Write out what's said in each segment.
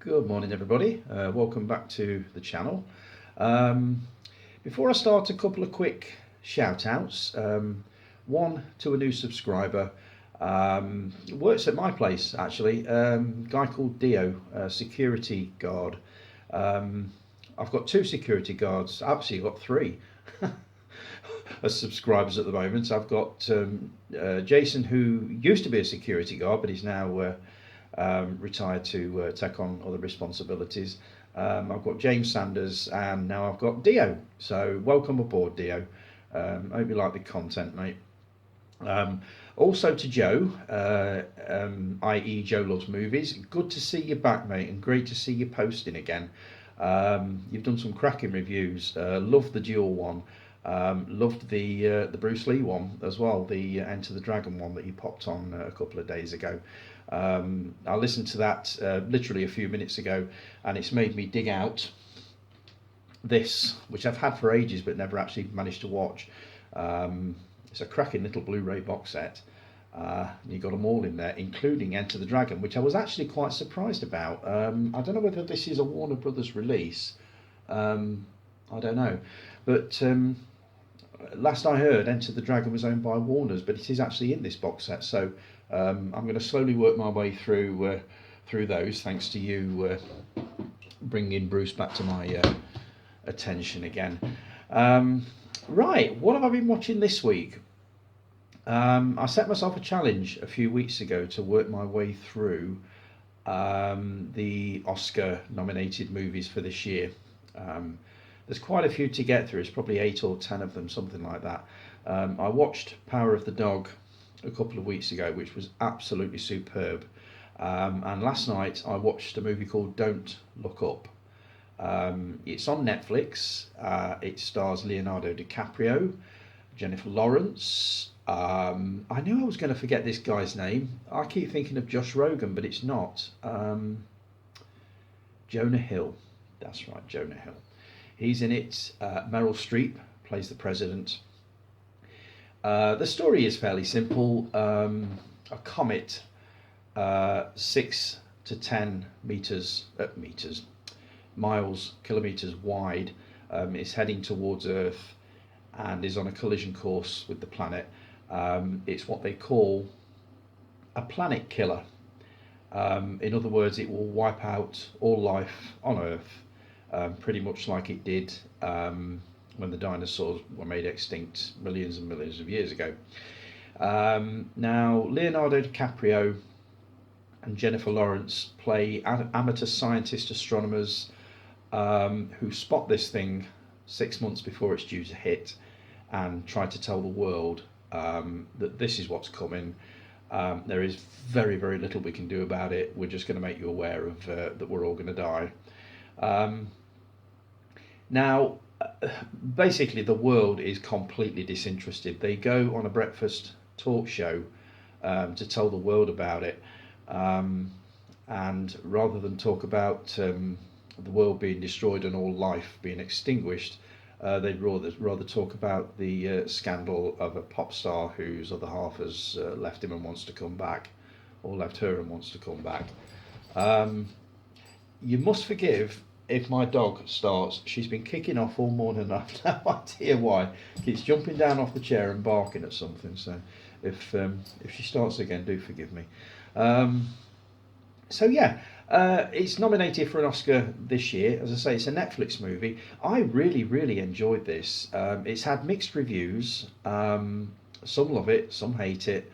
Good morning everybody, welcome back to the channel. Before I start, a couple of quick shout outs. One to a new subscriber, works at my place actually, guy called Dio, security guard. I've got two security guards, actually I've got three as subscribers at the moment. I've got Jason, who used to be a security guard but he's now retired to take on other responsibilities. I've got James Sanders, and now I've got Dio. So welcome aboard, Dio. Hope you like the content, mate. Also to Joe, i.e. Joe Loves Movies. Good to see you back, mate, and great to see you posting again. You've done some cracking reviews. Loved the Duel one. Loved the Bruce Lee one as well, the Enter the Dragon one that you popped on a couple of days ago. I listened to that literally a few minutes ago, and it's made me dig out this, which I've had for ages but never actually managed to watch. It's a cracking little Blu-ray box set. You got them all in there, including Enter the Dragon, which I was actually quite surprised about. I don't know whether this is a Warner Brothers release. I don't know, but last I heard, Enter the Dragon was owned by Warner's, but it is actually in this box set. So I'm going to slowly work my way through those, thanks to you bringing Bruce back to my attention again. Right, what have I been watching this week? I set myself a challenge a few weeks ago to work my way through the Oscar nominated movies for this year. There's quite a few to get through. It's probably 8 or 10 of them, something like that. I watched Power of the Dog a couple of weeks ago, which was absolutely superb. And last night I watched a movie called Don't Look Up. It's on Netflix. It stars Leonardo DiCaprio, Jennifer Lawrence. I knew I was going to forget this guy's name. I keep thinking of Josh Rogan, but it's not. Jonah Hill. That's right, Jonah Hill. He's in it. Meryl Streep plays the president. The story is fairly simple. A comet, 6 to 10 kilometers wide, is heading towards Earth and is on a collision course with the planet. It's what they call a planet killer. In other words, it will wipe out all life on Earth, pretty much like it did when the dinosaurs were made extinct millions and millions of years ago. Now, Leonardo DiCaprio and Jennifer Lawrence play amateur scientist astronomers who spot this thing 6 months before it's due to hit and try to tell the world that this is what's coming. There is very, very little we can do about it. We're just going to make you aware of that we're all going to die. Now, basically the world is completely disinterested. They go on a breakfast talk show to tell the world about it, and rather than talk about the world being destroyed and all life being extinguished, they'd rather talk about the scandal of a pop star whose other half has left him and wants to come back, or left her and wants to come back. You must forgive if my dog starts. She's been kicking off all morning. I have no idea why. Keeps jumping down off the chair and barking at something. So if she starts again, do forgive me. So yeah, it's nominated for an Oscar this year. As I say, it's a Netflix movie. I really enjoyed this. It's had mixed reviews. Some love it, some hate it.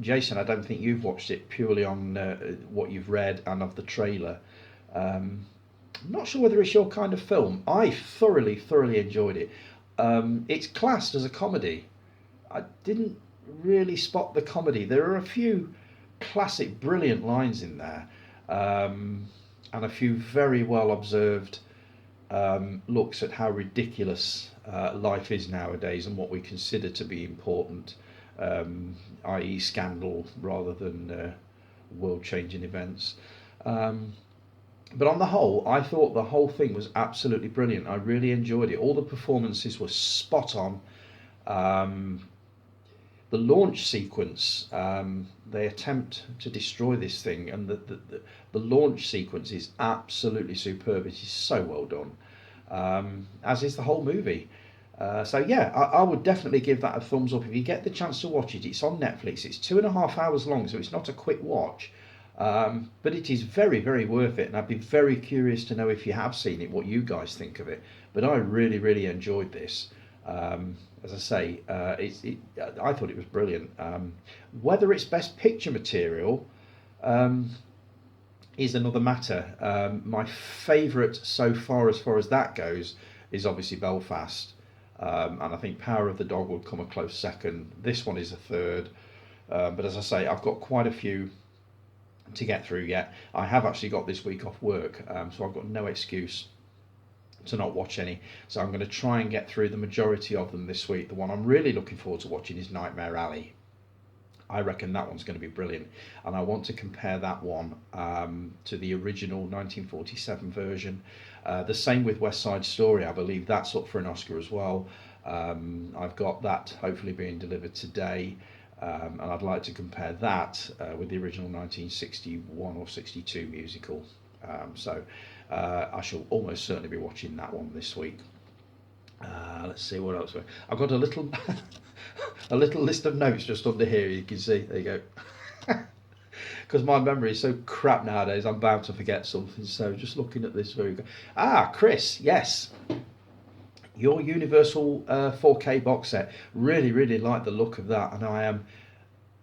Jason, I don't think you've watched it, purely on what you've read and of the trailer. I'm not sure whether it's your kind of film. I thoroughly enjoyed it. It's classed as a comedy. I didn't really spot the comedy. There are a few classic brilliant lines in there, and a few very well observed looks at how ridiculous life is nowadays and what we consider to be important, i.e. scandal rather than world-changing events. But on the whole, I thought the whole thing was absolutely brilliant. I really enjoyed it. All the performances were spot on. the launch sequence, they attempt to destroy this thing, and the launch sequence is absolutely superb. It is so well done, as is the whole movie. So yeah, I would definitely give that a thumbs up if you get the chance to watch it. It's on Netflix. It's 2.5 hours long, so it's not a quick watch, but it is very, very worth it. And I'd be very curious to know if you have seen it, what you guys think of it. But I really, really enjoyed this. As I say, I thought it was brilliant. Whether it's Best Picture material is another matter. My favourite so far, as that goes, is obviously Belfast. And I think Power of the Dog would come a close second. This one is a third. But as I say, I've got quite a few to get through yet. I have actually got this week off work, so I've got no excuse to not watch any. So I'm going to try and get through the majority of them this week. The one I'm really looking forward to watching is Nightmare Alley. I reckon that one's going to be brilliant, and I want to compare that one to the original 1947 version. The same with West Side Story. I believe that's up for an Oscar as well. I've got that hopefully being delivered today, and I'd like to compare that with the original 1961 or 62 musical. So I shall almost certainly be watching that one this week. Let's see what else. I've got a little a little list of notes just under here. You can see. There you go. Because my memory is so crap nowadays, I'm bound to forget something. So just looking at this very good. Chris, yes, your Universal 4K box set. Really, really like the look of that, and I am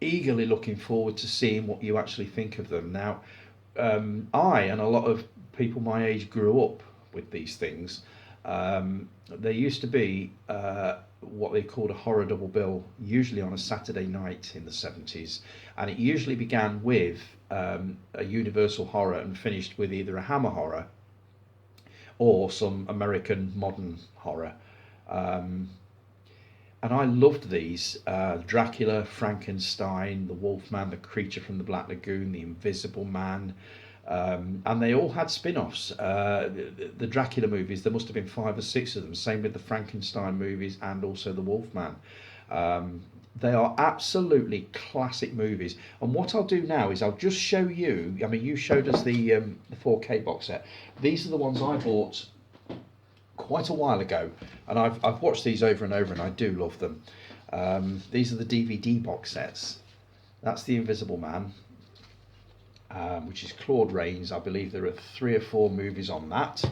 eagerly looking forward to seeing what you actually think of them. Now, I and a lot of people my age grew up with these things. There used to be what they called a horror double bill, usually on a Saturday night in the 70s, and it usually began with a Universal horror and finished with either a Hammer horror or some American modern horror. And I loved these. Dracula, Frankenstein, the Wolfman, the Creature from the Black Lagoon, the Invisible Man. And they all had spin-offs. The Dracula movies, there must have been 5 or 6 of them. Same with the Frankenstein movies and also the Wolfman. They are absolutely classic movies. And what I'll do now is I'll just show you. I mean, you showed us the 4K box set. These are the ones I bought quite a while ago, and I've watched these over and over, and I do love them. These are the DVD box sets. That's the Invisible Man. Which is Claude Rains. I believe there are 3 or 4 movies on that.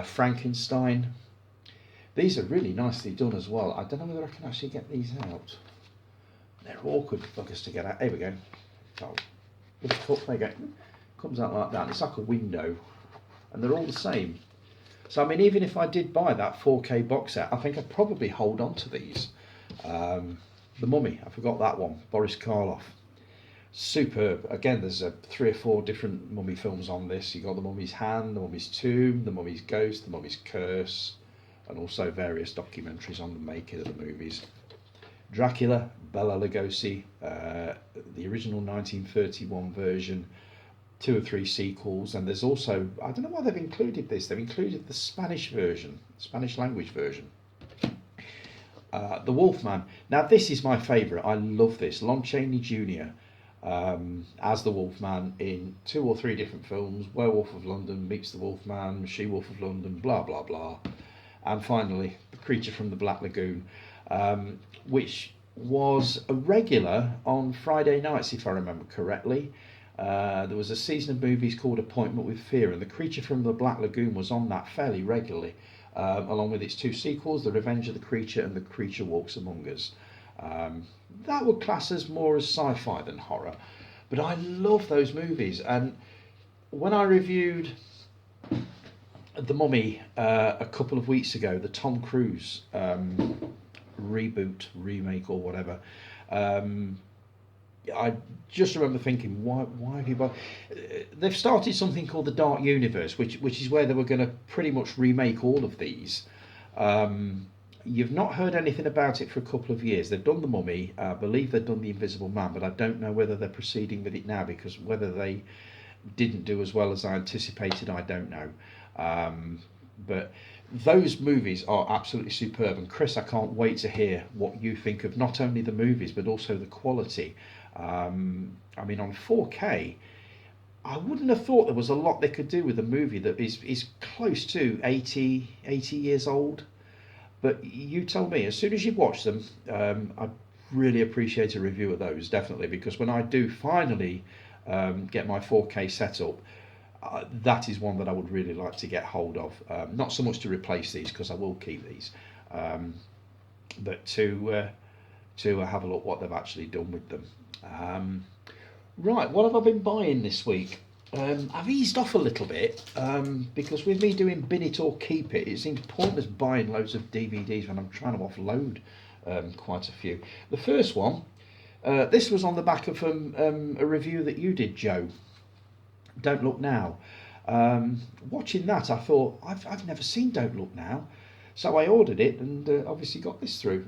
Frankenstein. These are really nicely done as well. I don't know whether I can actually get these out. They're awkward buggers to get out. Here we go. Oh, lift up, there you go. Comes out like that. It's like a window, and they're all the same. So I mean, even if I did buy that 4K box set, I think I'd probably hold on to these. The Mummy. I forgot that one. Boris Karloff. Superb. Again, there's 3 or 4 different Mummy films on this. You've got the Mummy's Hand, the Mummy's Tomb, the Mummy's Ghost, the Mummy's Curse, and also various documentaries on the making of the movies. Dracula, Bela Lugosi, the original 1931 version, 2 or 3 sequels, and there's also, I don't know why they've included this, they've included the Spanish version, Spanish language version. The Wolfman. Now this is my favourite. I love this. Lon Chaney Jr. As the Wolfman in 2 or 3 different films. Werewolf of London meets the Wolfman, She-Wolf of London, blah blah blah, and finally the Creature from the Black Lagoon, which was a regular on Friday nights if I remember correctly. There was a season of movies called Appointment with Fear, and the Creature from the Black Lagoon was on that fairly regularly, along with its 2 sequels, The Revenge of the Creature and The Creature Walks Among Us. That would class as more as sci-fi than horror, but I love those movies. And when I reviewed The Mummy a couple of weeks ago, the Tom Cruise reboot, remake or whatever, I just remember thinking, why have you bought? They've started something called the Dark Universe, which is where they were going to pretty much remake all of these. You've not heard anything about it for a couple of years. They've done The Mummy, I believe they've done The Invisible Man, but I don't know whether they're proceeding with it now, because whether they didn't do as well as I anticipated, I don't know. But those movies are absolutely superb. And Chris, I can't wait to hear what you think of not only the movies but also the quality. I mean, on 4K, I wouldn't have thought there was a lot they could do with a movie that is close to 80 years old. But you tell me, as soon as you've watched them, I'd really appreciate a review of those, definitely, because when I do finally get my 4K set up, that is one that I would really like to get hold of. Not so much to replace these, because I will keep these, but to have a look what they've actually done with them. Right, what have I been buying this week? I've eased off a little bit because with me doing bin it or keep it, it seems pointless buying loads of DVDs when I'm trying to offload quite a few. The first one, this was on the back of a review that you did, Joe. Don't Look Now. Watching that, I thought I've never seen Don't Look Now, so I ordered it and obviously got this through.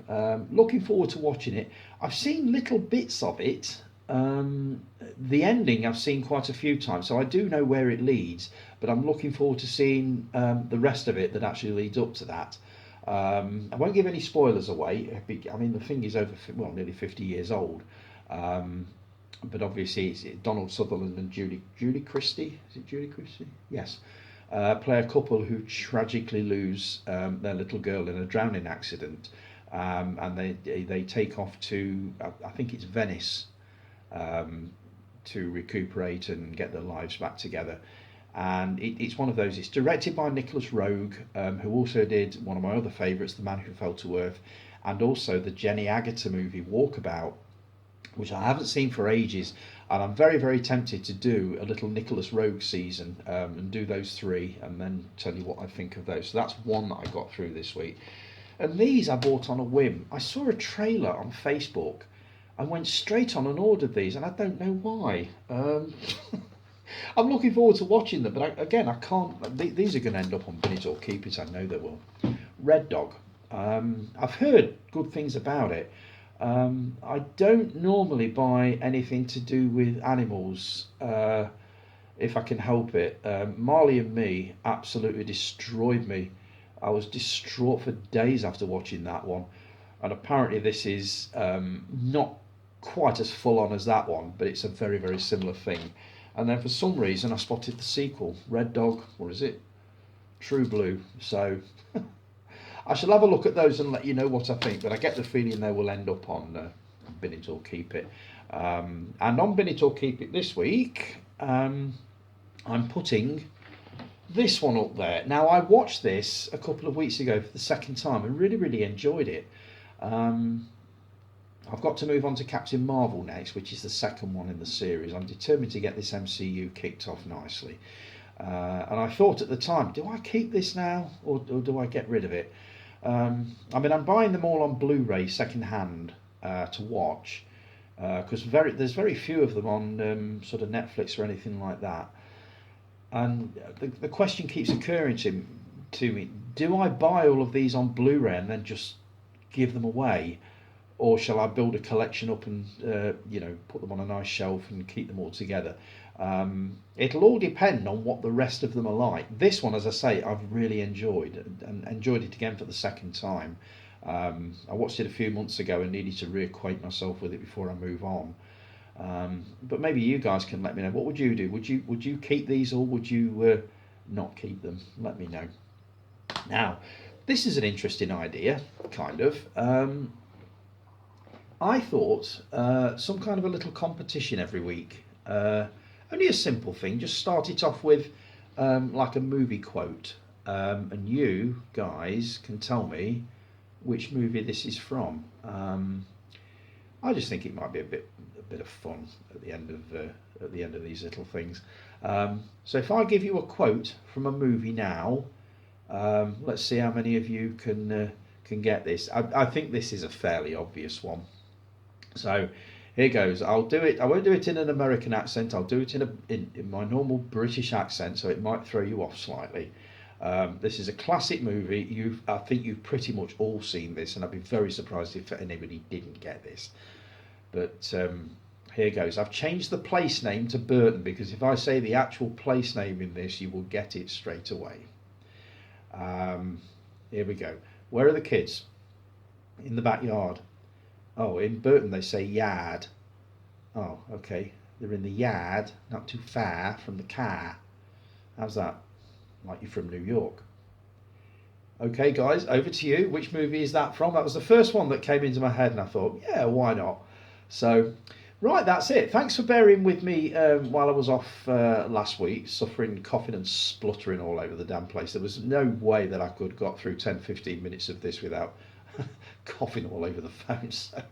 Looking forward to watching it. I've seen little bits of it. The ending I've seen quite a few times, so I do know where it leads, but I'm looking forward to seeing the rest of it that actually leads up to that. I won't give any spoilers away. I mean, the thing is nearly 50 years old, but obviously it's Donald Sutherland and Julie Christie. Is it Julie Christie? Yes. Play a couple who tragically lose their little girl in a drowning accident, and they take off to I think it's Venice. To recuperate and get their lives back together. And it's one of those. It's directed by Nicholas Roeg, who also did one of my other favourites, The Man Who Fell to Earth, and also the Jenny Agutter movie Walkabout, which I haven't seen for ages. And I'm very, very tempted to do a little Nicholas Roeg season and do those three and then tell you what I think of those. So that's one that I got through this week. And these I bought on a whim. I saw a trailer on Facebook and went straight on and ordered these, and I don't know why. I'm looking forward to watching them, but I can't. These are going to end up on Bin It or Keep It. I know they will. Red Dog. I've heard good things about it. I don't normally buy anything to do with animals if I can help it. Marley and Me absolutely destroyed me. I was distraught for days after watching that one. And apparently this is not quite as full on as that one, but it's a very, very similar thing. And then for some reason I spotted the sequel, Red Dog, or is it True Blue? So I shall have a look at those and let you know what I think, but I get the feeling they will end up on Bin It or Keep It. And on Bin It or Keep It this week, I'm putting this one up there. Now, I watched this a couple of weeks ago for the second time and really, really enjoyed it. I've got to move on to Captain Marvel next, which is the second one in the series. I'm determined to get this MCU kicked off nicely. And I thought at the time, do I keep this now or do I get rid of it? I mean, I'm buying them all on Blu-ray second hand to watch because there's very few of them on sort of Netflix or anything like that. And the question keeps occurring to me, do I buy all of these on Blu-ray and then just give them away? Or shall I build a collection up and put them on a nice shelf and keep them all together? It'll all depend on what the rest of them are like. This one, as I say, I've really enjoyed and enjoyed it again for the second time. I watched it a few months ago and needed to reacquaint myself with it before I move on. But maybe you guys can let me know. What would you do? Would you keep these or would you not keep them? Let me know. Now, this is an interesting idea, kind of. I thought some kind of a little competition every week. Only a simple thing. Just start it off with like a movie quote, and you guys can tell me which movie this is from. I just think it might be a bit of fun at the end of these little things. So if I give you a quote from a movie now, let's see how many of you can get this. I think this is a fairly obvious one. So here goes. I'll do it. I won't do it in an American accent. I'll do it in my normal British accent, so it might throw you off slightly. This is a classic movie. I think you've pretty much all seen this, and I'd be very surprised if anybody didn't get this. But here goes. I've changed the place name to Burton because if I say the actual place name in this, you will get it straight away. Here we go. Where are the kids? In the backyard. Oh, in Burton they say yard. Oh, okay. They're in the yard, not too far from the car. How's that? Like you're from New York. Okay, guys, over to you. Which movie is that from? That was the first one that came into my head, and I thought, yeah, why not? So, right, that's it. Thanks for bearing with me while I was off last week, suffering coughing and spluttering all over the damn place. There was no way that I could got through 10-15 minutes of this without coughing all over the phone, so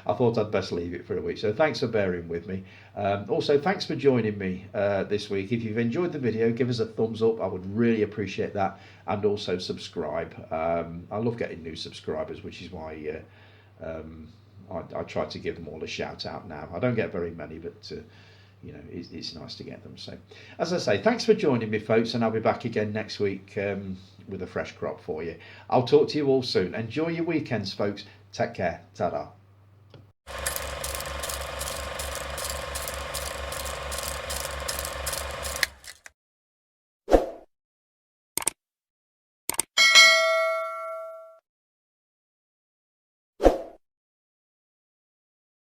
I thought I'd best leave it for a week. So thanks for bearing with me. Also, thanks for joining me this week. If you've enjoyed the video, give us a thumbs up. I would really appreciate that, and also subscribe. I love getting new subscribers, which is why I try to give them all a shout out now. I don't get very many, but you know, it's nice to get them. So, as I say, thanks for joining me, folks, and I'll be back again next week with a fresh crop for you. I'll talk to you all soon. Enjoy your weekends, folks. Take care. Ta-da.